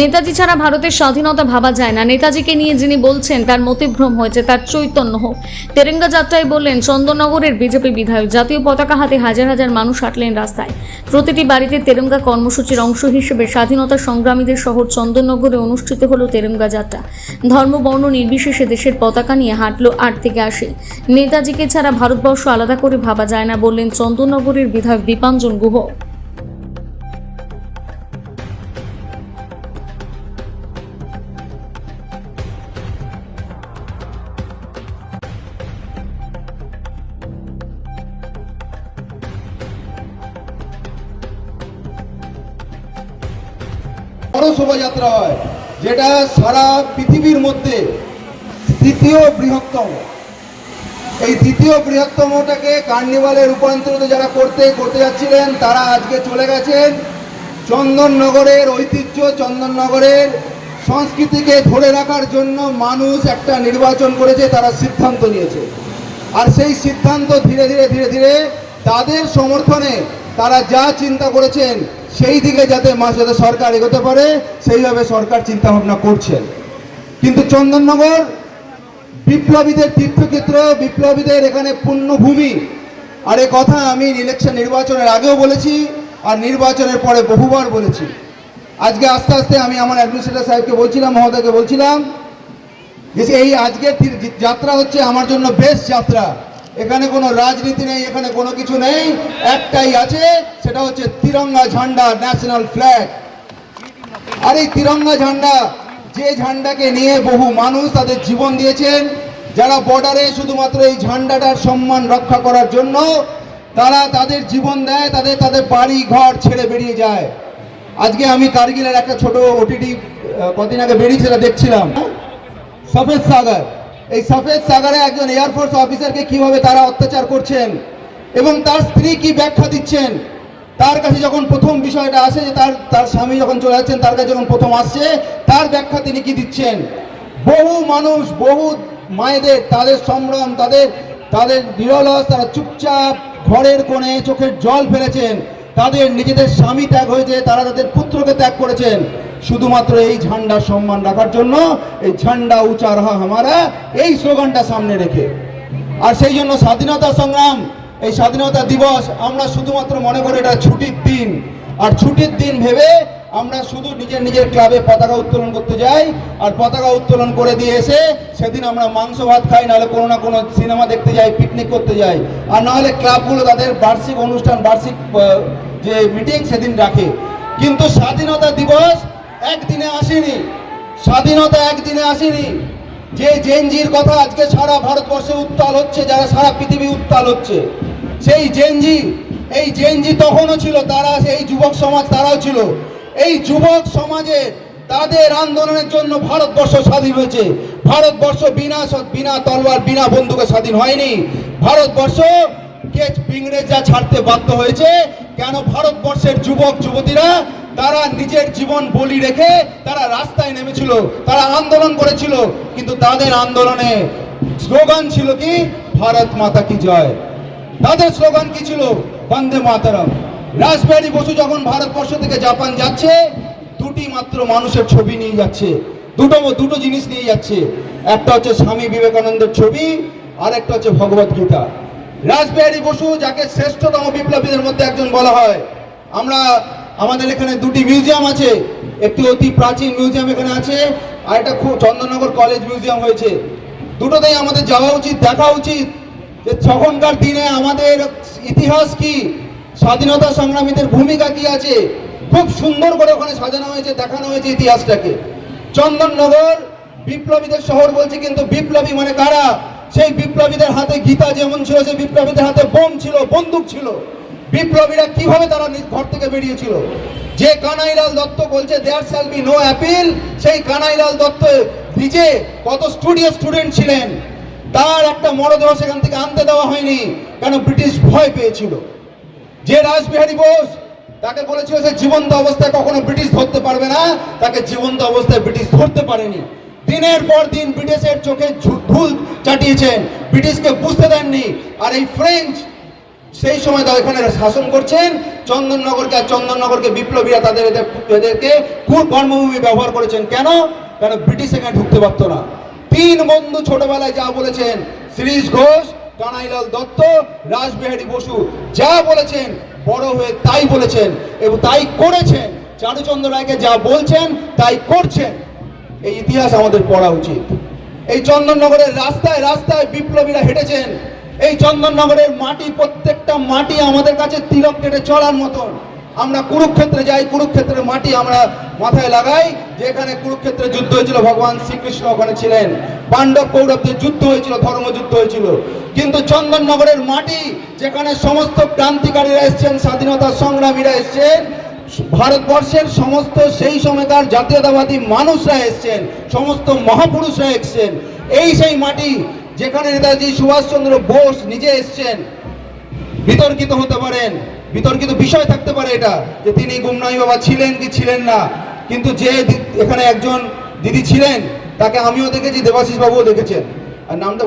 নেতাজি ছাড়া ভারতের স্বাধীনতা ভাবা যায় না। নেতাজিকে নিয়ে যিনি বলছেন তার মতিভ্রম হয়েছে, তার চৈতন্য হোক। তেরেঙ্গা যাত্রায় বললেন চন্দননগরের বিজেপি বিধায়ক। জাতীয় পতাকা হাতে হাজার হাজার মানুষ হাঁটলেন রাস্তায়। প্রতিটি বাড়িতে তেরেঙ্গা কর্মসূচির অংশ হিসেবে স্বাধীনতা সংগ্রামীদের শহর চন্দননগরে অনুষ্ঠিত হলো তেরেঙ্গা যাত্রা। ধর্ম বর্ণ নির্বিশেষে দেশের পতাকা নিয়ে হাঁটলো 8 থেকে 80। নেতাজিকে ছাড়া ভারতবর্ষ আলাদা করে ভাবা যায় না বললেন চন্দননগরের বিধায়ক দীপাঞ্জন গুহ। বড় শোভাযাত্রা হয়, যেটা সারা পৃথিবীর মধ্যে দ্বিতীয় বৃহত্তম। এই দ্বিতীয় বৃহত্তমটাকে কার্নিভালে রূপান্তরিত যারা করতে যাচ্ছিলেন তারা আজকে চলে গেছেন। চন্দননগরের ঐতিহ্য, চন্দননগরের সংস্কৃতিকে ধরে রাখার জন্য মানুষ একটা নির্বাচন করেছে, তারা সিদ্ধান্ত নিয়েছে। আর সেই সিদ্ধান্ত ধীরে ধীরে তাদের সমর্থনে তারা যা চিন্তা করেছেন সেই দিকে যাতে সরকার এগোতে পারে সেইভাবে সরকার চিন্তা ভাবনা করছেন। কিন্তু চন্দননগর বিপ্লবীদের তীর্থক্ষেত্র, বিপ্লবীদের এখানে পুণ্যভূমি। আর এ কথা আমি নির্বাচনের আগেও বলেছি আর নির্বাচনের পরে বহুবার বলেছি। আজকে আস্তে আস্তে আমি আমার অ্যাডমিনিস্ট্রেটর সাহেবকে বলছিলাম, মহোদয়কে বলছিলাম যে এই আজকের যাত্রা হচ্ছে আমার জন্য বেস্ট যাত্রা। এখানে কোনো রাজনীতি নেই, এখানে কোনো কিছু নেই, একটাই আছে, সেটা হচ্ছে তিরঙ্গা ঝান্ডা, ন্যাশনাল ফ্ল্যাগ। আর এই তিরঙ্গা ঝান্ডা, যে ঝান্ডাকে নিয়ে বহু মানুষ তাদের জীবন দিয়েছেন, যারা বর্ডারে শুধুমাত্র এই ঝান্ডাটার সম্মান রক্ষা করার জন্য তারা তাদের জীবন দেয়, তাদের বাড়ি ঘর ছেড়ে বেরিয়ে যায়। আজকে আমি কার্গিলের একটা ছোট ওটিটি কদিন আগে বেরিয়েছে, দেখছিলাম সফেদ সাগর। এই সফেদ সাগরে একজন এয়ারফোর্স অফিসারকে কিভাবে তারা অত্যাচার করছেন এবং তার স্ত্রী কি ব্যাখ্যা দিচ্ছেন। তার কাছে যখন প্রথম বিষয়টা আসে যে তার স্বামী যখন চলে যাচ্ছেন, তার কাছে যখন প্রথম আসছে তার ব্যাখ্যা তিনি কি দিচ্ছেন। বহু মানুষ, বহু মায়েদের তাদের সম্ভ্রম, তাদের নিরলস, তারা চুপচাপ ঘরের কোণে চোখের জল ফেলেছেন। তাদের নিজেদের স্বামী ত্যাগ হয়েছে, তারা তাদের পুত্রকে ত্যাগ করেছেন শুধুমাত্র এই ঝান্ডার সম্মান রাখার জন্য। এই ঝান্ডা উঁচা রহা হামারা, এই স্লোগানটা সামনে রেখে। আর সেই জন্য স্বাধীনতা সংগ্রাম, এই স্বাধীনতা দিবস আমরা শুধুমাত্র মনে করি এটা ছুটির দিন। আর ছুটির দিন ভেবে আমরা শুধু নিজের ক্লাবে পতাকা উত্তোলন করতে যাই, আর পতাকা উত্তোলন করে দিয়ে এসে সেদিন আমরা মাংস ভাত খাই, নাহলে কোনো না কোনো সিনেমা দেখতে যাই, পিকনিক করতে যাই। আর নাহলে ক্লাবগুলো তাদের বার্ষিক অনুষ্ঠান, বার্ষিক যে মিটিং সেদিন রাখে। কিন্তু স্বাধীনতা দিবস একদিনে আসেনি, স্বাধীনতা একদিনে আসেনি। যে জেনজির কথা আজকে সারা ভারতবর্ষে উত্তাল হচ্ছে, যারা সারা পৃথিবী উত্তাল হচ্ছে, সেই এই জেনজি তখনও ছিল, তারা এই যুবক সমাজ তারাও ছিল। এই যুবক সমাজের তাদের আন্দোলনের জন্য ভারতবর্ষ স্বাধীন হয়েছে। ভারতবর্ষ বিনা তলোয়ার, বিনা বন্দুকে স্বাধীন হয়নি। ভারতবর্ষ কে ইংরেজরা ছাড়তে বাধ্য হয়েছে। কেন? ভারতবর্ষের যুবক যুবতীরা তারা নিজের জীবন বলি রেখে তারা রাস্তায় নেমেছিল, তারা আন্দোলন করেছিল। কিন্তু তাদের আন্দোলনে স্লোগান ছিল কি? ভারত মাতা কি জয়। তাদের স্লোগান কি ছিল? বন্দে মাতরম। রাসবিহারী বসু যখন ভারতবর্ষ থেকে জাপান যাচ্ছে, দুটি মাত্র মানুষের ছবি নিয়ে যাচ্ছে, দুটো জিনিস নিয়ে যাচ্ছে। একটা হচ্ছে স্বামী বিবেকানন্দের ছবি, আর একটা হচ্ছে ভগবত গীতা। রাসবিহারী বসু, যাকে শ্রেষ্ঠতম বিপ্লবীদের মধ্যে একজন বলা হয়, আমাদের এখানে দুটি মিউজিয়াম আছে। একটি অতি প্রাচীন মিউজিয়াম এখানে আছে, আর একটা খুব চন্দননগর কলেজ মিউজিয়াম হয়েছে। দুটোতেই আমাদের যাওয়া উচিত, দেখা উচিত যে তখনকার দিনে আমাদের ইতিহাস কি, স্বাধীনতা সংগ্রামীদের ভূমিকা কি আছে। খুব সুন্দর করে ওখানে সাজানো হয়েছে, দেখানো হয়েছে ইতিহাসটাকে। চন্দননগর বিপ্লবীদের শহর বলছে, কিন্তু বিপ্লবী মানে কারা? সেই বিপ্লবীদের হাতে গীতা যেমন ছিল, সেই বিপ্লবীদের হাতে বোম ছিল, বন্দুক ছিল। বিপ্লবীরা কিভাবে তারা ঘর থেকে বেরিয়েছিল? যে কানাইলাল দত্ত বলছে there shall be no appeal, সেই কানাইলাল দত্ত নিজে কত স্টুডেন্ট ছিলেন, তার একটা মরদেহ সেখান থেকে আনতে দেওয়া হয়নি। কেন? ব্রিটিশ ভয় পেয়েছিল। যে রাসবিহারী বোস, তাকে বলেছিল যে জীবন্ত অবস্থায় কখনো ব্রিটিশ ধরতে পারবে না, তাকে জীবন্ত অবস্থায় ব্রিটিশ ধরতে পারেনি। দিনের পর দিন ব্রিটিশের চোখে ধুল চাটিয়েছেন, ব্রিটিশকে বুঝতে দেননি। আর এই ফ্রেঞ্চ সেই সময় তারা এখানে শাসন করছেন চন্দননগরকে, আর চন্দননগরকে বিপ্লবীরা এদেরকে কর্মভূমি ব্যবহার করেছেন। কেন? কারণ ব্রিটিশ এখানে ঢুকতে পারতো না। তিন বন্ধু ছোটবেলায় যা বলেছেন, শ্রীশ ঘোষ, কানাইলাল দত্ত, রাসবিহারী বসু যা বলেছেন, বড় হয়ে তাই বলেছেন এবং তাই করেছেন। চারুচন্দ্র রায়কে যা বলছেন তাই করছেন। এই ইতিহাস আমাদের পড়া উচিত। এই চন্দননগরের রাস্তায় রাস্তায় বিপ্লবীরা হেঁটেছেন। এই চন্দননগরের মাটি, প্রত্যেকটা মাটি আমাদের কাছে তিলক কেটে চলার মতন। আমরা কুরুক্ষেত্রে যাই, কুরুক্ষেত্রের মাটি আমরা মাথায় লাগাই, যেখানে কুরুক্ষেত্রে যুদ্ধ হয়েছিল, ভগবান শ্রীকৃষ্ণ ওখানে ছিলেন, পাণ্ডব কৌরবদের যুদ্ধ হয়েছিল, ধর্মযুদ্ধ হয়েছিল। কিন্তু চন্দননগরের মাটি, যেখানে সমস্ত ক্রান্তিকারীরা এসছেন, স্বাধীনতা সংগ্রামীরা এসছেন, ভারতবর্ষের সমস্ত সেই সময়কার জাতীয়তাবাদী মানুষরা এসছেন, সমস্ত মহাপুরুষরা এসছেন। এই সেই মাটি যেখানে নেতাজি সুভাষচন্দ্র বোস নিজে এসছেন। বিতর্কিত হতে পারেন, বিতর্কিত বিষয় থাকতে পারে এটা, যে তিনি গুমনামি বাবা ছিলেন কি ছিলেন না, কিন্তু যে এখানে একজন দিদি ছিলেন, তাকে আমিও দেখেছি, দেবাশিস বাবুও দেখেছেন, আর নামটা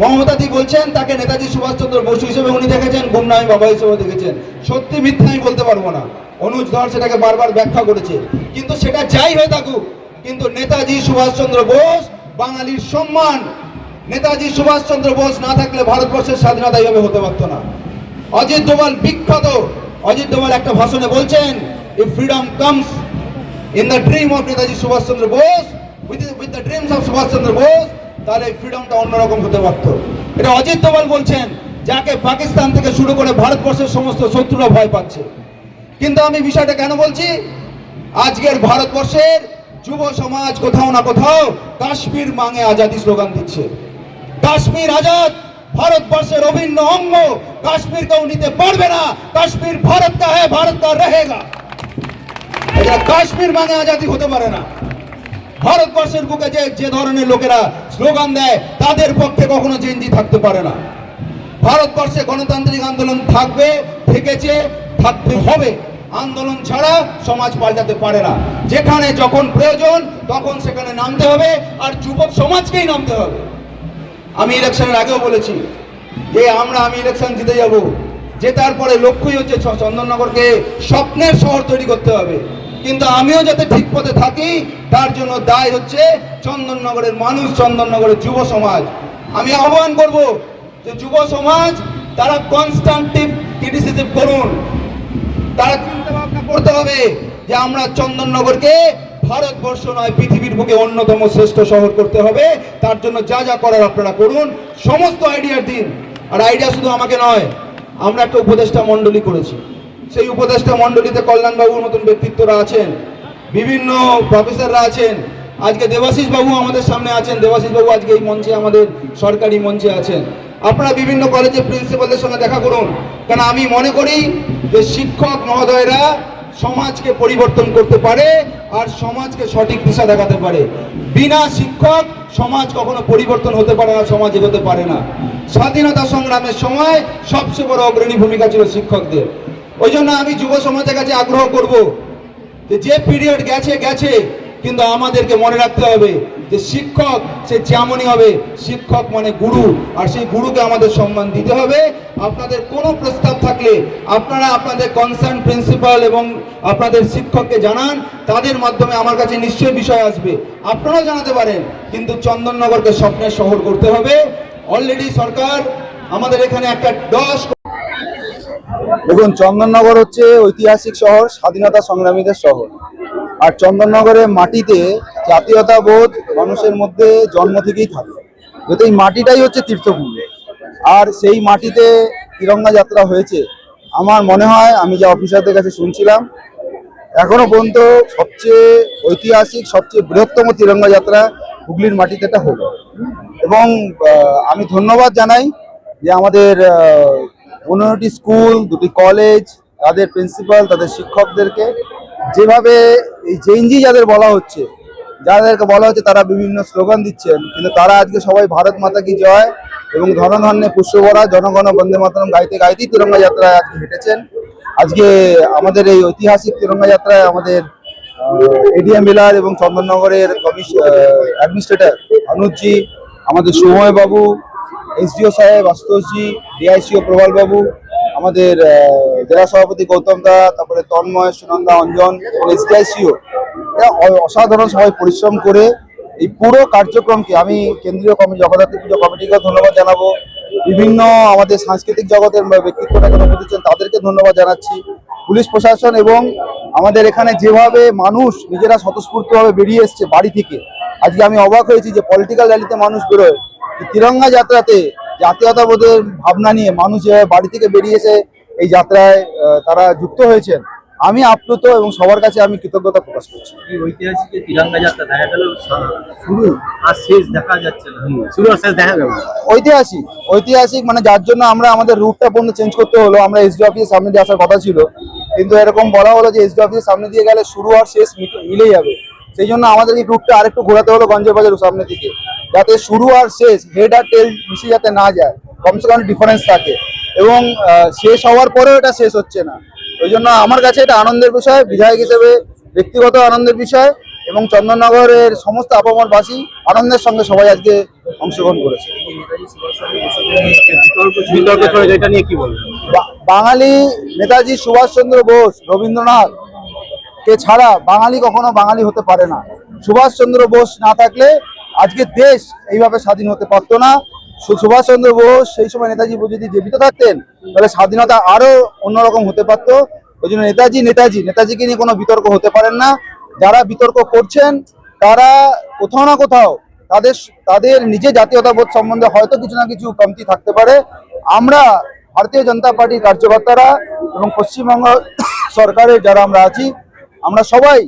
মমতাদি বলছেন তাকে নেতাজি সুভাষচন্দ্র বসু হিসেবে উনি দেখেছেন, গুমনামি বাবা হিসেবে দেখেছেন। সত্যি মিথ্যা আমি বলতে পারবো না, অনুজ ধর সেটাকে বারবার ব্যাখ্যা করেছে। কিন্তু সেটা যাই হয়ে থাকুক, কিন্তু নেতাজি সুভাষচন্দ্র বোস বাঙালির সম্মান। নেতাজি সুভাষচন্দ্র বোস না থাকলে ভারতবর্ষের স্বাধীনতা এইভাবে হতে পারতো না। অজিত ডোভাল বিখ্যাত, অজিত ডোভাল একটা ভাষণে বলছেন, if freedom comes in the dream of Netaji Subhash Chandra Bose, with the dreams of Subhash Chandra Bose, তাহলে ফ্রিডমটা অন্যরকম হতে পারত। এটা অজিত ডোভাল বলছেন, যাকে পাকিস্তান থেকে শুরু করে ভারতবর্ষের সমস্ত শত্রুরা ভয় পাচ্ছে। কিন্তু আমি বিষয়টা কেন বলছি, আজকের ভারতবর্ষের যুব সমাজ কোথাও না কোথাও কাশ্মীর মাঙে আজাদি স্লোগান দিচ্ছে। কাশ্মীর আজাদ, ভারতবর্ষের অভিন্ন অঙ্গ, কাশ্মীর কেউ নিতে পারবে না, কাশ্মীর ভারত কা হ্যায়, ভারত কা রহেগা। এটা কাশ্মীর মাঙে আজাদি হতে পারে না। ভারতবর্ষের বুকে যে ধরনের লোকেরা স্লোগান দেয়, তাদের পক্ষে কখনো জেনজি থাকতে পারে না। ভারতবর্ষে গণতান্ত্রিক আন্দোলন থাকবে, থেকেছে, থাকতে হবে। আন্দোলন ছাড়া সমাজ পাল্টাতে পারে না। যেখানে যখন প্রয়োজন তখন সেখানে নামতে হবে, আর যুবক সমাজকেই নামতে হবে। আমি ইলেকশনের আগেও বলেছি যে আমি ইলেকশন জিতে যাব, জেতার পরে লক্ষ্যই হচ্ছে চন্দননগরকে স্বপ্নের শহর তৈরি করতে হবে। কিন্তু আমিও যাতে ঠিক পথে থাকি, তার জন্য দায় হচ্ছে চন্দননগরের মানুষ, চন্দননগরের যুব সমাজ। আমি আহ্বান করব যে যুব সমাজ তারা কনস্ট্রাকটিভ ক্রিটিসিজম করুন। তারা চিন্তা ভাবনা করতে হবে যে আমরা চন্দননগরকে ভারতবর্ষ নয়, পৃথিবীর বুকে অন্যতম শ্রেষ্ঠ শহর করতে হবে। তার জন্য যা যা করার আপনারা করুন, সমস্ত আইডিয়ার দিন। আর আইডিয়া শুধু আমাকে নয়, আমরা একটা উপদেষ্টা মণ্ডলী করেছি। সেই উপদেষ্টা মণ্ডলীতে কল্যাণবাবুর মতন ব্যক্তিত্বরা আছেন, বিভিন্ন প্রফেসররা আছেন। আজকে দেবাশিস বাবু আমাদের সামনে আছেন, দেবাশিস বাবু আজকে এই মঞ্চে, আমাদের সরকারি মঞ্চে আছেন। আপনারা বিভিন্ন কলেজের প্রিন্সিপালদের সঙ্গে দেখা করুন, কারণ আমি মনে করি যে শিক্ষক মহোদয়রা সমাজকে পরিবর্তন করতে পারে আর সমাজকে সঠিক দিশা দেখাতে পারে। বিনা শিক্ষক সমাজ কখনো পরিবর্তন হতে পারে না, সমাজ এগোতে পারে না। স্বাধীনতা সংগ্রামের সময় সবচেয়ে বড় অগ্রণী ভূমিকা ছিল শিক্ষকদের। ওই জন্য আমি যুব সমাজের কাছে আগ্রহ করব যে পিরিয়ড গেছে গেছে, কিন্তু আমাদেরকে মনে রাখতে হবে যে শিক্ষক সে যেমনই হবে, শিক্ষক মানে গুরু, আর সেই গুরুকে আমাদের সম্মান দিতে হবে। আপনাদের কোনো প্রস্তাব থাকলে আপনারা আপনাদের কনসার্ন প্রিন্সিপাল এবং আপনাদের শিক্ষককে জানান, তাদের মাধ্যমে আমার কাছে নিশ্চয়ই বিষয় আসবে। আপনারাও জানাতে পারেন, কিন্তু চন্দননগরকে স্বপ্নের শহর করতে হবে। অলরেডি সরকার আমাদের এখানে একটা দেখুন, চন্দননগর হচ্ছে ঐতিহাসিক শহর, স্বাধীনতা সংগ্রামীদের শহর। আর চন্দননগরের মাটিতে জাতীয়তাবোধ মানুষের মধ্যে জন্ম থেকেই থাকে, যেহেতু এই মাটিটাই হচ্ছে তীর্থভূমি। আর সেই মাটিতে তিরঙ্গা যাত্রা হয়েছে। আমার মনে হয়, আমি যে অফিসারদের কাছে শুনছিলাম, এখনো পর্যন্ত সবচেয়ে ঐতিহাসিক, সবচেয়ে বৃহত্তম তিরঙ্গা যাত্রা হুগলির মাটিতে এটা হলো। এবং আমি ধন্যবাদ জানাই যে আমাদের 15টি স্কুল, 2টি কলেজ, তাদের প্রিন্সিপাল, তাদের শিক্ষকদেরকে, যেভাবে এই জেনজি যাদেরকে বলা হচ্ছে তারা বিভিন্ন স্লোগান দিচ্ছেন, কিন্তু তারা আজকে সবাই ভারত মাতা কি জয় এবং ধনধান্যে পুষ্পভরা জনগণ বন্দে মাতরম গাইতে গাইতেই তিরঙ্গা যাত্রায় আজকে হেঁটেছেন। আজকে আমাদের এই ঐতিহাসিক তিরঙ্গা যাত্রায় আমাদের এডিএম বিলার এবং চন্দননগরের অ্যাডমিনিস্ট্রেটর অনুজজি, আমাদের সময় বাবু, এসডিও সাহেব আশুতোষজি, ডিআইসিও প্রবাল বাবু, আমাদের জেলা সভাপতি গৌতম দা, তারপরে তন্ময়, সুনন্দা, অঞ্জন এবং এসডিআইসিও, অসাধারণ সবাই পরিশ্রম করে এই পুরো কার্যক্রমকে, আমি কেন্দ্রীয় কমিটি জগদ্ধাত্রী পুজো কমিটিকেও ধন্যবাদ জানাবো, বিভিন্ন আমাদের সাংস্কৃতিক জগতের ব্যক্তিত্বরা যারা বুঝেছেন তাদেরকে ধন্যবাদ জানাচ্ছি, পুলিশ প্রশাসন এবং আমাদের এখানে যেভাবে মানুষ নিজেরা স্বতঃস্ফূর্তভাবে বেরিয়ে এসছে বাড়ি থেকে। আজকে আমি অবাক হয়েছি যে পলিটিক্যাল র্যালিতে মানুষ বেরোয়, তিরঙ্গা যাত্রাতে জাতীয়তাবোধের ভাবনা নিয়ে মানুষ যেভাবে বাড়ি থেকে বেরিয়ে এসে এই যাত্রায় তারা যুক্ত হয়েছেন, আমি আপ্লুত এবং সবার কাছে আমি কৃতজ্ঞতা প্রকাশ করছি। এই ঐতিহাসিক যে তিরঙ্গা যাত্রা দেখা গেল শুরু আর শেষ দেখা যাচ্ছে না, শুরু আর শেষ দেখা গেল না। ঐতিহাসিক মানে যার জন্য আমরা আমাদের রুটটা পর্যন্ত চেঞ্জ করতে হলো। আমরা এসডি অফিসের সামনে দিয়ে আসার কথা ছিল, কিন্তু এরকম বলা হলো যে এসডি অফিসের সামনে দিয়ে গেলে শুরু আর শেষ মিলে যাবে। সেই জন্য আমাদের এই রুটটা আরেকটু ঘোরাতে হলো গঞ্জের বাজার সামনে দিকে, যাতে শুরু আর শেষ, হেড আর টেল মিশে যাতে না যায়, কমসে কম ডিফারেন্স থাকে, এবং শেষ হওয়ার পরেও এটা শেষ হচ্ছে না। ওই জন্য আমার কাছে এটা আনন্দের বিষয়, বিধায়ক হিসেবে ব্যক্তিগত আনন্দের বিষয়, এবং চন্দননগরের সমস্ত আপামরবাসী আনন্দের সঙ্গে সবাই আজকে অংশগ্রহণ করেছে। বিতর্ক চলে, এটা নিয়ে কি বলবেন? বাঙালি নেতাজি সুভাষচন্দ্র বোস, রবীন্দ্রনাথ কে ছাড়া বাঙালি কখনো বাঙালি হতে পারে না। সুভাষচন্দ্র বোস না থাকলে আজকে দেশ এইভাবে স্বাধীন হতে পারতো না। সুভাষচন্দ্র বোস সেই সময় নেতাজি যদি জীবিত থাকতেন তাহলে স্বাধীনতা আরো অন্যরকম হতে পারতো। ওই জন্য নেতাজিকে নিয়ে কোনো বিতর্ক হতে পারেন না। যারা বিতর্ক করছেন তারা কোথাও না কোথাও তাদের নিজের জাতীয়তাবোধ সম্বন্ধে হয়তো কিছু না কিছু কমতি থাকতে পারে। আমরা ভারতীয় জনতা পার্টির কার্যকর্তারা এবং পশ্চিমবঙ্গ সরকারের যারা আমরা আছি, আমরা সবাই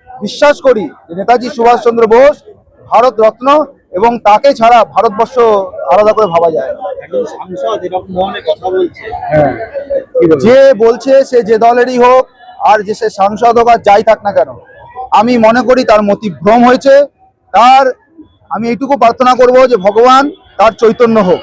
বিশ্বাস করি যে নেতাজি সুভাষচন্দ্র বোস ভারত রত্ন, এবং তাকে ছাড়া ভারতবর্ষ আলাদা করে ভাবা যায় না। একজন সাংসদ এরকম ধরনের কথা বলছে, যে বলছে সে যে দলেরই হোক, আর যে সে সাংসদ হোক আর যাই থাক না কেন, আমি মনে করি তার মতিভ্রম হয়েছে। আমি এইটুকু প্রার্থনা করব যে ভগবান তার চৈতন্য হোক।